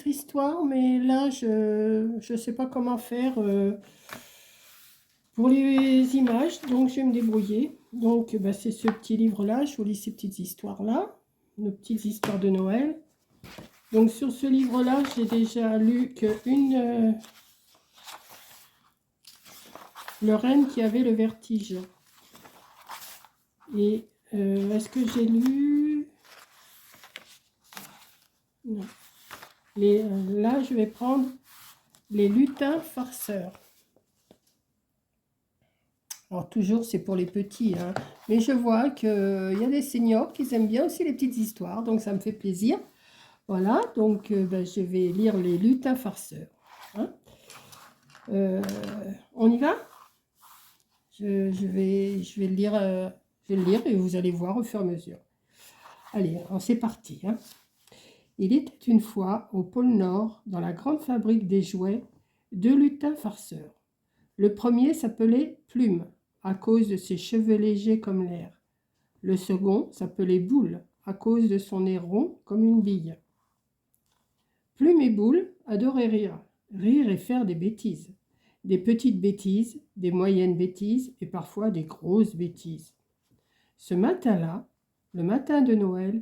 autre histoire, mais là, je ne sais pas comment faire pour les images, donc je vais me débrouiller. Donc, bah, c'est ce petit livre-là, je vous lis ces petites histoires-là, nos petites histoires de Noël. Donc, sur ce livre-là, j'ai déjà lu qu'une le reine qui avait le vertige. Et est-ce que j'ai lu... Non. Là, je vais prendre les lutins farceurs. Alors, toujours, c'est pour les petits, hein. Mais je vois qu'il y a des seniors qui aiment bien aussi les petites histoires, donc ça me fait plaisir. Voilà, donc ben, je vais lire les lutins farceurs. Hein. On y va? Je vais le lire, et vous allez voir au fur et à mesure. Allez, c'est parti. Hein. Il était une fois au pôle Nord, dans la grande fabrique des jouets, deux lutins farceurs. Le premier s'appelait Plume, à cause de ses cheveux légers comme l'air. Le second s'appelait Boule, à cause de son nez rond comme une bille. Plume et Boule adoraient rire et faire des bêtises. Des petites bêtises, des moyennes bêtises et parfois des grosses bêtises. Ce matin-là, le matin de Noël,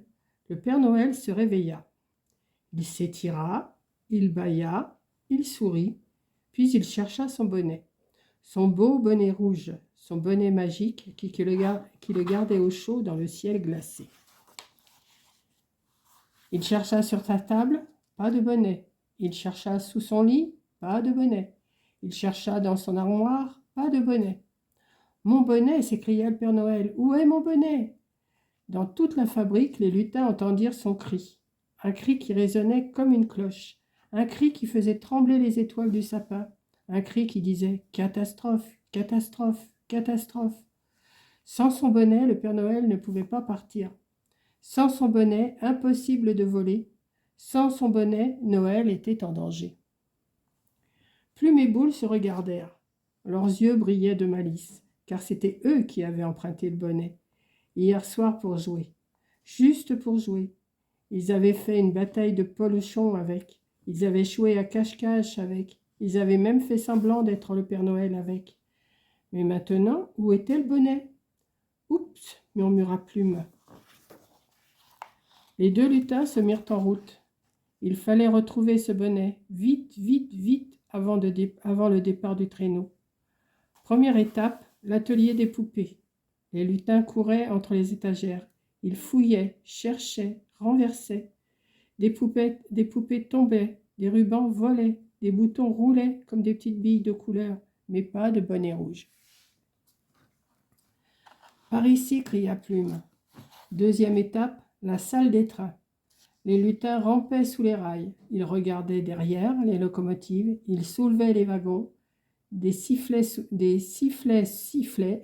le Père Noël se réveilla. Il s'étira, il bâilla, il sourit, puis il chercha son bonnet. Son beau bonnet rouge, son bonnet magique qui le gardait au chaud dans le ciel glacé. Il chercha sur sa table, pas de bonnet. Il chercha sous son lit, pas de bonnet. Il chercha dans son armoire, pas de bonnet. « Mon bonnet !» s'écria le Père Noël. « Où est mon bonnet ?» Dans toute la fabrique, les lutins entendirent son cri. Un cri qui résonnait comme une cloche. Un cri qui faisait trembler les étoiles du sapin. Un cri qui disait « Catastrophe, catastrophe, catastrophe !» Sans son bonnet, le Père Noël ne pouvait pas partir. Sans son bonnet, impossible de voler. Sans son bonnet, Noël était en danger. Plume et Boule se regardèrent. Leurs yeux brillaient de malice, car c'était eux qui avaient emprunté le bonnet. Hier soir pour jouer. Juste pour jouer. Ils avaient fait une bataille de polochons avec. Ils avaient joué à cache-cache avec. Ils avaient même fait semblant d'être le Père Noël avec. Mais maintenant, où était le bonnet ? Oups, murmura Plume. Les deux lutins se mirent en route. Il fallait retrouver ce bonnet, vite, vite, vite, avant le départ du traîneau. Première étape, l'atelier des poupées. Les lutins couraient entre les étagères. Ils fouillaient, cherchaient, renversaient. Des poupées tombaient, des rubans volaient, des boutons roulaient comme des petites billes de couleur, mais pas de bonnet rouge. « Par ici !» cria Plume. Deuxième étape, la salle des trains. Les lutins rampaient sous les rails. Ils regardaient derrière les locomotives. Ils soulevaient les wagons. Des sifflets sifflaient.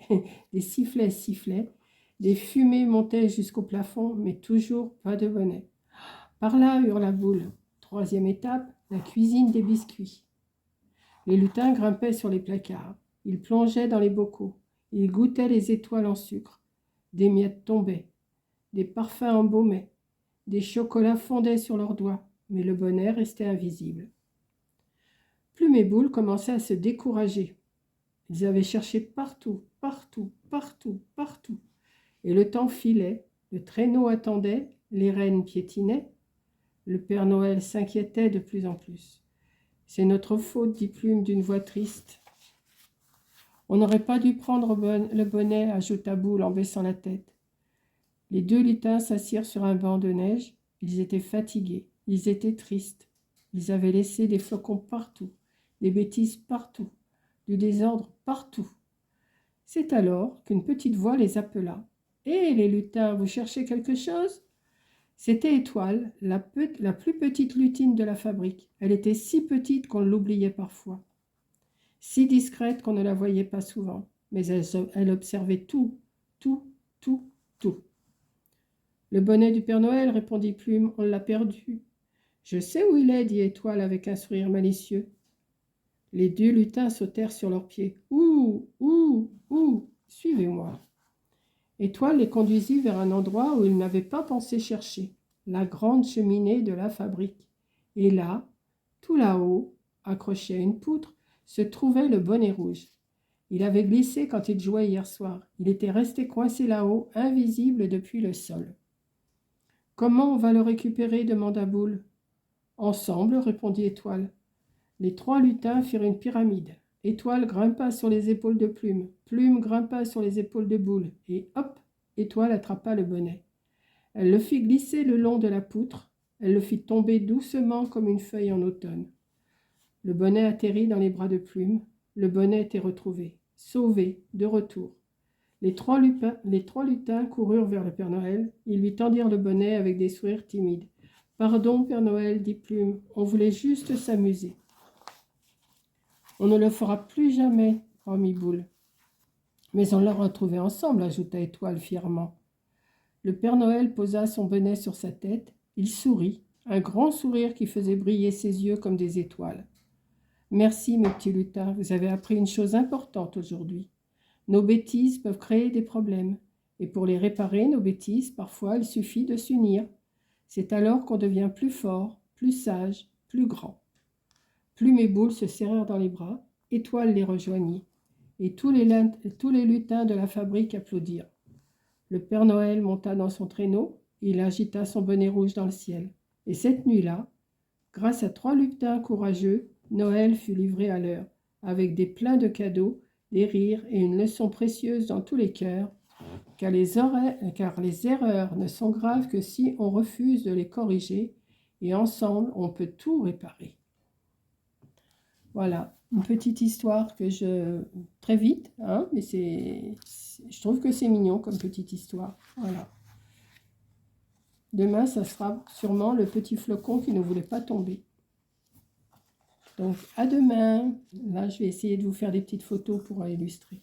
Des fumées montaient jusqu'au plafond, mais toujours pas de bonnet. « Par là !» hurla Boule. Troisième étape, la cuisine des biscuits. Les lutins grimpaient sur les placards. Ils plongeaient dans les bocaux. Ils goûtaient les étoiles en sucre. Des miettes tombaient. Des parfums embaumaient. Des chocolats fondaient sur leurs doigts, mais le bonnet restait invisible. Plume et Boule commençaient à se décourager. Ils avaient cherché partout, partout, partout, partout. Et le temps filait, le traîneau attendait, les rennes piétinaient. Le Père Noël s'inquiétait de plus en plus. « C'est notre faute, dit Plume d'une voix triste. On n'aurait pas dû prendre le bonnet, ajouta Boule en baissant la tête. Les deux lutins s'assirent sur un banc de neige. Ils étaient fatigués, ils étaient tristes. Ils avaient laissé des flocons partout, des bêtises partout, du désordre partout. C'est alors qu'une petite voix les appela. « Hé, les lutins, vous cherchez quelque chose ?» C'était Étoile, la plus petite lutine de la fabrique. Elle était si petite qu'on l'oubliait parfois. Si discrète qu'on ne la voyait pas souvent. Mais elle observait tout, tout, tout, tout. « Le bonnet du Père Noël, répondit Plume, on l'a perdu. »« Je sais où il est, dit Étoile avec un sourire malicieux. » Les deux lutins sautèrent sur leurs pieds. « Où, suivez-moi. » Étoile les conduisit vers un endroit où ils n'avaient pas pensé chercher, la grande cheminée de la fabrique. Et là, Tout là-haut, accroché à une poutre, se trouvait le bonnet rouge. Il avait glissé quand il jouait hier soir. Il était resté coincé là-haut, invisible depuis le sol. « Comment on va le récupérer » demanda Boule. « Ensemble » répondit Étoile. Les 3 lutins firent une pyramide. Étoile grimpa sur les épaules de Plume. Plume grimpa sur les épaules de Boule. Et hop, Étoile attrapa le bonnet. Elle le fit glisser le long de la poutre. Elle le fit tomber doucement comme une feuille en automne. Le bonnet atterrit dans les bras de Plume. Le bonnet était retrouvé, sauvé, de retour. Les trois lutins coururent vers le Père Noël. Ils lui tendirent le bonnet avec des sourires timides. « Pardon, Père Noël, dit Plume, on voulait juste s'amuser. »« On ne le fera plus jamais, promit Boule. »« Mais on l'a retrouvé ensemble, ajouta Étoile fièrement. » Le Père Noël posa son bonnet sur sa tête. Il sourit, un grand sourire qui faisait briller ses yeux comme des étoiles. « Merci, mes petits lutins, vous avez appris une chose importante aujourd'hui. Nos bêtises peuvent créer des problèmes. Et pour les réparer, nos bêtises, parfois, il suffit de s'unir. C'est alors qu'on devient plus fort, plus sage, plus grand. » Plume et Boule se serrèrent dans les bras. Étoile les rejoignit. Et tous les lutins de la fabrique applaudirent. Le Père Noël monta dans son traîneau. Il agita son bonnet rouge dans le ciel. Et cette nuit-là, grâce à 3 lutins courageux, Noël fut livré à l'heure, avec des pleins de cadeaux, des rires et une leçon précieuse dans tous les cœurs, car les erreurs ne sont graves que si on refuse de les corriger, et ensemble on peut tout réparer. Voilà, une petite histoire que très vite, hein, mais je trouve que c'est mignon comme petite histoire. Voilà. Demain, ça sera sûrement le petit flocon qui ne voulait pas tomber. Donc, à demain. Là, je vais essayer de vous faire des petites photos pour illustrer.